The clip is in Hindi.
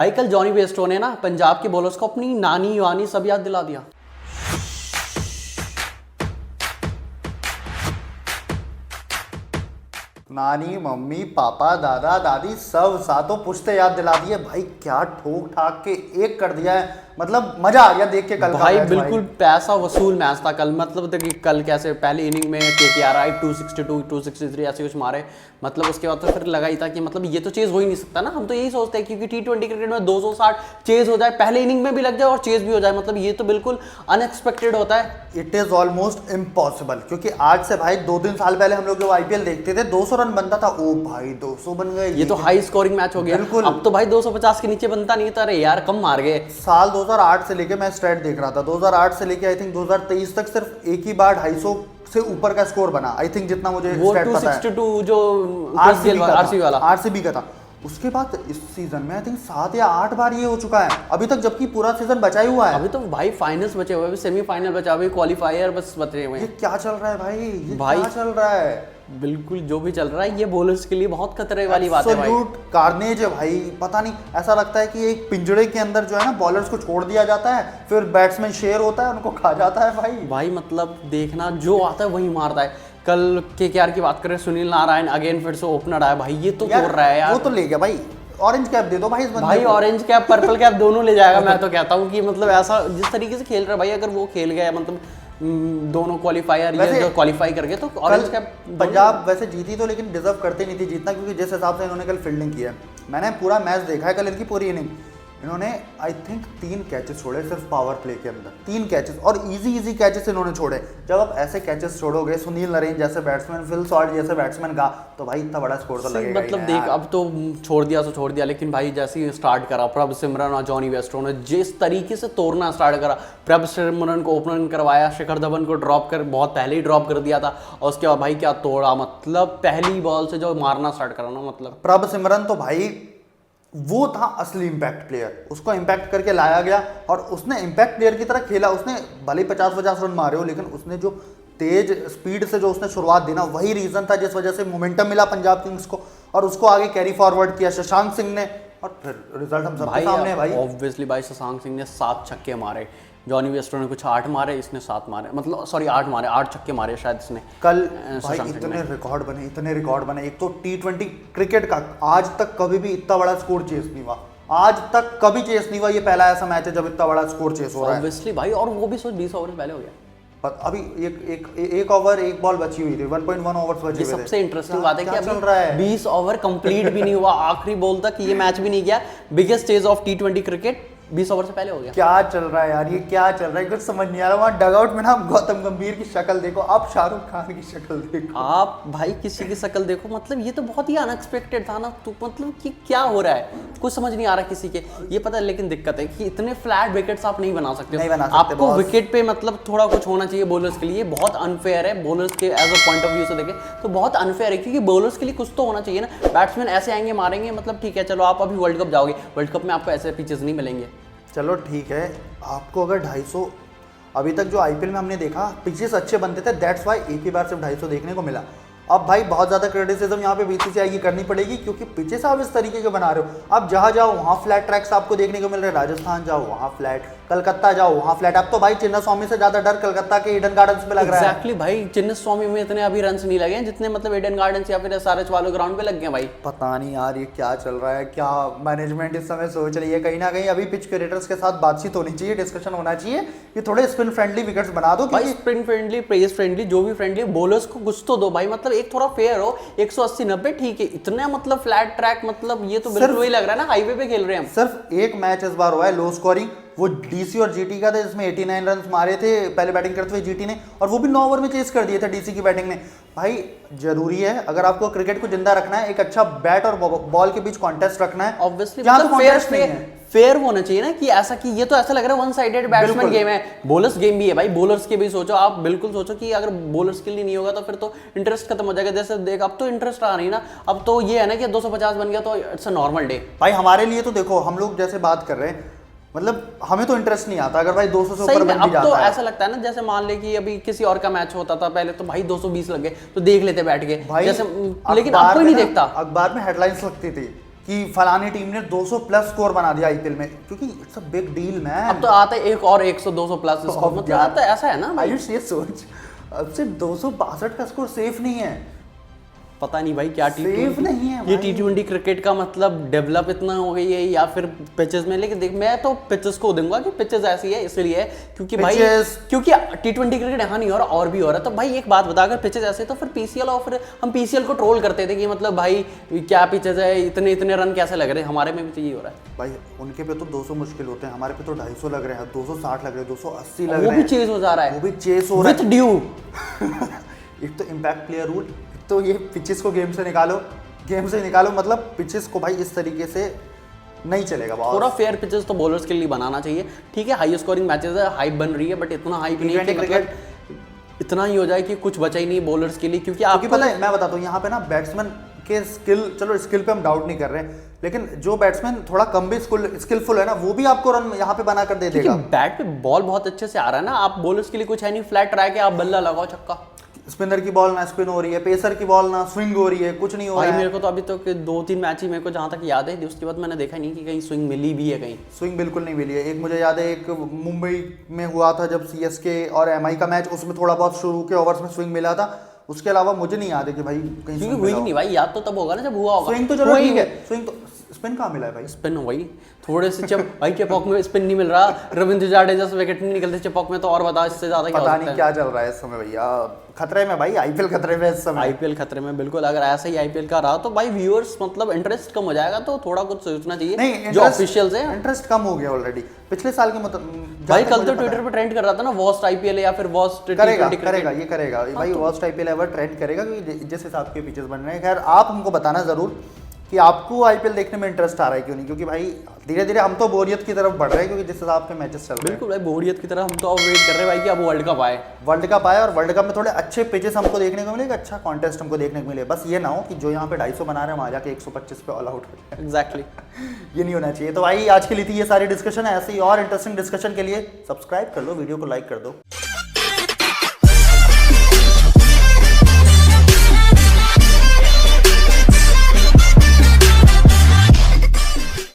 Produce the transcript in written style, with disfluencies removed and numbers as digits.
भाई कल जॉनी बेस्टो ने ना पंजाब के बॉलर्स को अपनी नानी वानी सब याद दिला दिया। नानी मम्मी पापा दादा दादी सब सातों पुश्ते याद दिला दिए भाई। क्या ठोक ठाक के एक कर दिया है, मतलब मजा आ गया देख के कल भाई का मैच बिल्कुल पैसा वसूल मैच था कल। मतलब देखिए कल कैसे पहली इनिंग में केकेआर आई 262 263 ऐसे कुछ मारे। मतलब उसके बाद तो फिर लगा ही था कि मतलब ये तो चेज हो ही नहीं सकता ना। हम तो यही सोचते हैं क्योंकि T20 क्रिकेट में 260 चेज हो जाए, पहले इनिंग में भी लग जाए और चेज भी हो जाए, मतलब ये तो बिल्कुल अनएक्सपेक्टेड होता है। इट इज ऑलमोस्ट इम्पॉसिबल, क्योंकि आज से भाई 2-3 साल पहले हम लोग जो आईपीएल देखते थे 200 रन बनता था। ओ भाई 200 बन गए, ये तो हाई स्कोरिंग मैच हो गया। बिल्कुल। अब तो भाई 250 के नीचे बनता नहीं था। अरे यार कम मार गए। साल 2008 से लेके मैं स्टैट देख रहा था, 2008 से लेके आई थिंक 2023 तक सिर्फ एक ही बार 250 से ऊपर का स्कोर बना, आई थिंक जितना मुझे वो स्टैट पता है 262 जो आरसीबी वाला आरसीबी का था। उसके बाद इस सीजन में आई थिंक 7 या 8 बार ये हो चुका है अभी तक, जबकि पूरा सीजन बचा ही हुआ है। अभी तो भाई फाइनल्स बचे हुए, अभी सेमीफाइनल बचा हुआ, क्वालिफायर बस बचे हुए ये हैं। क्या चल रहा है भाई, ये भाई क्या चल रहा है। बिल्कुल जो भी चल रहा है ये बॉलर्स के लिए बहुत खतरे वाली बात है भाई। एब्सोल्यूट कार्नेज है भाई। पता नहीं, ऐसा लगता है कि एक पिंजड़े के अंदर जो है ना बॉलर्स को छोड़ दिया जाता है, फिर बैट्समैन शेर होता है उनको खा जाता है भाई। भाई मतलब देखना जो आता है वही मारता है। कल केकेआर की बात करें, सुनील नारायण अगेन फिर से ओपनर आया भाई, ये तो तोड़ रहा है यार। वो तो ले गया भाई, ऑरेंज कैप दे दो भाई इस बंदे भाई को। ऑरेंज कैप पर्पल कैप दोनों ले जाएगा। मैं तो कहता हूँ कि मतलब ऐसा जिस तरीके से खेल रहा है भाई, अगर वो खेल गया मतलब दोनों क्वालिफायर ये जो क्वालिफाई करके तो ऑरेंज कैप। पंजाब वैसे जीती तो, लेकिन डिजर्व करते नहीं थी जीतना, क्योंकि जिस हिसाब से इन्होंने कल फील्डिंग की है, मैंने पूरा मैच देखा है कल इनकी पूरी इनिंग। इन्होंने आई थिंक 3 कैचेस छोड़े सिर्फ पावर प्ले के अंदर, 3 कैचेस, और इजी कैचेस इन्होंने छोड़े। जब आप ऐसे कैचेस छोड़ोगे सुनील नरेन जैसे बैट्समैन, फिल सॉल्ट जैसे बैट्समैन का, तो भाई इतना बड़ा स्कोर तो लगेगा। मतलब देख अब तो छोड़ दिया तो छोड़ दिया, लेकिन भाई जैसे ही स्टार्ट करा प्रभ सिमरन और जॉनी बेस्टो ने जिस तरीके से तोड़ना स्टार्ट करा, प्रभ सिमरन को ओपन करवाया, शिखर धवन को ड्रॉप कर बहुत पहले ही ड्रॉप कर दिया था, और उसके बाद भाई क्या तोड़ा। मतलब पहली बॉल से जो मारना स्टार्ट करा ना, मतलब प्रभ सिमरन तो भाई वो था असली इंपैक्ट प्लेयर, उसको इंपैक्ट करके लाया गया और उसने इंपैक्ट प्लेयर की तरह खेला। उसने भले 50-50 रन मारे हो, लेकिन उसने जो तेज स्पीड से जो उसने शुरुआत दी ना, वही रीजन था जिस वजह से मोमेंटम मिला पंजाब किंग्स को, और उसको आगे कैरी फॉरवर्ड किया शशांक सिंह ने, और फिर रिजल्ट हम सबके सामने है भाई। ऑब्वियसली भाई शशांक सिंह ने 7 छक्के मारे, जॉनी बेस्टो ने कुछ 8 मारे, इसने 7 मारे, मतलब सॉरी 8 मारे, 8 छक्के मारे शायद इसने कल। भाई इतने रिकॉर्ड बने। एक तो T20 क्रिकेट का आज तक कभी भी इतना बड़ा स्कोर चेस नहीं हुआ, आज तक कभी चेस नहीं हुआ। ये पहला ऐसा मैच है जब इतना बड़ा स्कोर चेस हो रहा है। ऑब्वियसली भाई, और वो भी सोच 20 ओवर पहले हो गया। पर अभी एक ओवर एक बॉल बची हुई थी, 1.1 ओवर्स बचे हुए थे। सबसे इंटरेस्टिंग बात है कि चल रहा है 20 ओवर कंप्लीट भी नहीं हुआ, आखिरी बॉल तक ये मैच भी नहीं गया। Biggest stage of T20 cricket 20 over से पहले हो गया। क्या चल रहा है यार, ये क्या चल रहा है, कुछ समझ नहीं आ रहा। वहाँ डगआउट में ना गौतम गंभीर की शक्ल देखो, आप शाहरुख खान की शक्ल देखो, आप भाई किसी की शक्ल देखो, मतलब ये तो बहुत ही अनएक्सपेक्टेड था ना। तो मतलब कि क्या हो रहा है कुछ समझ नहीं आ रहा किसी के, ये पता है। लेकिन दिक्कत है कि इतने फ्लैट विकेट्स आप नहीं बना सकते, आपको विकेट पे मतलब थोड़ा कुछ होना चाहिए बॉलर्स के लिए। बहुत अनफेयर है बॉलर्स के as a point of view से देखें तो बहुत अनफेयर है, क्योंकि बॉलर्स के लिए कुछ तो होना चाहिए ना। बैट्समैन ऐसे आएंगे मारेंगे, मतलब ठीक है चलो आप अभी वर्ल्ड कप जाओगे, वर्ल्ड कप में आपको ऐसे पिचेस नहीं मिलेंगे। चलो ठीक है, आपको अगर 250 अभी तक जो आईपीएल में हमने देखा पिचेस अच्छे बनते थे, दैट्स वाई एक ही बार सिर्फ 250 देखने को मिला। अब भाई बहुत ज़्यादा क्रिटिसिज्म यहाँ पे बीसीसीआई की करनी पड़ेगी, क्योंकि पिचेस आप इस तरीके के बना रहे हो। आप जहाँ जाओ वहाँ फ्लैट ट्रैक्स आपको देखने को मिल रहे हैं, राजस्थान जाओ वहाँ फ्लैट, कलकत्ता जाओ वहाँ फ्लैट। अब तो भाई चिन्नास्वामी से ज़्यादा डर कलकत्ता के ईडन गार्डन्स पे लग रहा है। एग्जैक्टली भाई, चिन्नास्वामी में इतने अभी रन्स नहीं लगे जितने मतलब ईडन गार्डन्स या फिर एसआरएच वालों ग्राउंड पे लग गए भाई। पता नहीं यार ये क्या चल रहा है, क्या मैनेजमेंट इस समय सोच रही है। कहीं ना कहीं अभी पिच क्रिएटर्स के साथ बातचीत होनी चाहिए, डिस्कशन होना चाहिए कि थोड़े स्पिन फ्रेंडली विकेट्स बना दो भाई। स्पिन फ्रेंडली, पेस फ्रेंडली, जो भी फ्रेंडली, बॉलर्स को कुछ तो दो भाई। मतलब एक थोड़ा फेयर हो, 180-90 ठीक है, इतना मतलब फ्लैट ट्रैक, मतलब ये तो बिल्कुल वही लग रहा है ना हाईवे पे खेल रहे हैं हम। सिर्फ एक मैच इस बार हुआ है लो स्कोरिंग, वो डीसी और जीटी का था, जिसमें 89 रन मारे थे पहले बैटिंग करते हुए जीटी ने, और वो भी 9 ओवर में चेस कर दिए थे डीसी की बैटिंग ने। भाई जरूरी है, अगर आपको क्रिकेट को जिंदा रखना है, एक अच्छा बैट और बॉल के बीच कॉन्टेस्ट रखना है, ऑब्वियसली मतलब फेयर होना चाहिए ना, कि ऐसा कि ये तो ऐसा लग रहा है वन साइडेड बैट्समैन गेम है, बॉलर्स गेम भी है भाई। बॉलर्स के भी सोचो, आप बिल्कुल सोचो कि अगर बॉलर्स के लिए नहीं होगा तो फिर तो इंटरेस्ट खत्म हो जाएगा। जैसे देख अब तो इंटरेस्ट आ रही ना, अब तो ये है ना कि 250 बन गया तो इट्स अ नॉर्मल डे। भाई हमारे लिए तो देखो, हम लोग जैसे बात कर रहे हैं, मतलब हमें तो इंटरेस्ट नहीं आता अगर भाई 200 से ऊपर बन भी जाता है। अब तो है। ऐसा लगता है ना, जैसे मान ले कि अभी किसी और का मैच होता था पहले तो भाई 220 लग गए तो देख लेते बैठ के, भाई जैसे, लेकिन अब कोई नहीं देखता। अखबार में हेडलाइंस लगती थी कि फलानी टीम ने 200 प्लस स्कोर बना दिया आईपीएल में, क्योंकि it's a big deal man. अब तो आता है एक और 100 200 प्लस स्कोर, मतलब आता है, ऐसा है ना भाई। ये सोच, अब सिर्फ 262 का स्कोर सेफ नहीं है, पता नहीं भाई क्या सेफ नहीं है ये भाई। T20 क्रिकेट का मतलब डेवलप इतना हो गई है या फिर पिचेस में। लेकिन देख मैं तो पिचेस को दूंगा कि पिचेस ऐसी है इसलिए क्योंकि भाई क्योंकि T20 क्रिकेट यहाँ नहीं हो रहा और भी हो रहा है। तो भाई एक बात बता, अगर पिचेस ऐसे तो फिर पीसीएल, और फिर हम पीसीएल को ट्रोल करते थे कि मतलब भाई क्या पिचेस है, इतने इतने रन कैसे लग रहे हैं। हमारे में भी तो ये हो रहा है भाई, उनके पे तो 200 मुश्किल होते हैं, हमारे पे तो 250 लग रहे हैं, 260 लग रहे हैं, 280 लग रहे हैं, वो भी चेज हो जा रहा है, वो भी चेस हो रहा विथ ड्यू। एक तो इम्पैक्ट प्लेयर रूल, तो ये पिचेस को गेम से निकालो, मतलब पिचेस को भाई इस तरीके से नहीं चलेगा। थोड़ा फेयर पिचेस तो बॉलर्स के लिए बनाना चाहिए। ठीक है, हाई स्कोरिंग मैचेस है, हाइप बन रही है, बट इतना हाइप नहीं कि मतलब इतना ही हो जाए कि कुछ बचा ही नहीं बॉलर्स के लिए। क्योंकि आपको पता है, मैं बताता हूँ यहाँ पे ना बैट्समैन के स्किल, चलो स्किल पे हम डाउट नहीं कर रहे हैं, लेकिन जो बैट्समैन थोड़ा कम भी स्किलफुल है ना, वो भी आपको रन यहाँ पे बना कर दे देगा। बैट पे बॉल बहुत अच्छे से आ रहा है ना, आप बॉलर्स के लिए कुछ है नहीं, फ्लैट ट्राई के आप बल्ला लगाओ छक्का। स्पिनर की बॉल ना स्पिन हो रही है, पेसर की बॉल ना स्विंग हो रही है, कुछ नहीं हो रहा है। मेरे को तो अभी तक 2-3 मैच ही मेरे को जहाँ तक याद है, उसके बाद मैंने देखा नहीं कि कहीं स्विंग मिली भी है। कहीं स्विंग बिल्कुल नहीं मिली है। एक मुझे याद है, एक मुंबई में हुआ था जब सीएसके और एमआई का मैच, उसमें थोड़ा बहुत शुरू के ओवर्स में स्विंग मिला था, उसके अलावा मुझे नहीं याद है कि भाई कहीं क्योंकि हुई नहीं भाई, याद तो तब होगा ना जब हुआ होगा। स्विंग तो चलो ठीक है, स्विंग तो स्पिन कहाँ मिला है भाई? स्पिन वही थोड़े से जब भाई चेपॉक में स्पिन नहीं मिल रहा, रविंद्र जाडेजा से विकेट नहीं निकलते चेपॉक में, तो और बता इससे ज्यादा क्या पता नहीं क्या चल रहा है इस समय भैया, खतरे में भाई, आईपीएल खतरे में इस समय। आईपीएल खतरे में बिल्कुल। अगर ऐसा ही आईपीएल का रहा तो भाई व्यूअर्स मतलब इंटरेस्ट कम हो जाएगा, तो थोड़ा कुछ सोचना चाहिए। नहीं, जो ऑफिशियल्स हैं, इंटरेस्ट कम हो गया ऑलरेडी पिछले साल के भाई कल तो ट्विटर पे ट्रेंड कर रहा था ना, वर्स्ट आईपीएल या फिर वर्स्ट करेगा भाई, वर्स्ट आईपीएल एवर ट्रेंड करेगा, क्योंकि जिस हिसाब के पिचेस बन रहे हैं। खैर आप हमको बताना जरूर कि आपको आईपीएल देखने में इंटरेस्ट आ रहा है क्यों नहीं, क्योंकि भाई धीरे धीरे हम तो बोरियत की तरफ बढ़ रहे हैं, क्योंकि जिस हिसाब के मैचेस चल रहे हैं। बिल्कुल भाई, बोरियत की तरफ हम तो अब वेट कर रहे हैं भाई कि अब वर्ल्ड कप आए, और वर्ल्ड कप में थोड़े अच्छे पिचेस हमको देखने को मिले, अच्छा कॉन्टेस्ट हमको देखने को मिले। बस ये ना हो कि जो यहाँ पे 250 बना रहे हैं वहाँ जाके 125 पे ऑल आउट हो। एग्जैक्टली ये नहीं होना चाहिए। तो भाई आज के लिए थी ये सारी डिस्कशन है, ऐसे ही और इंटरेस्टिंग डिस्कशन के लिए सब्सक्राइब कर लो, वीडियो को लाइक कर दो।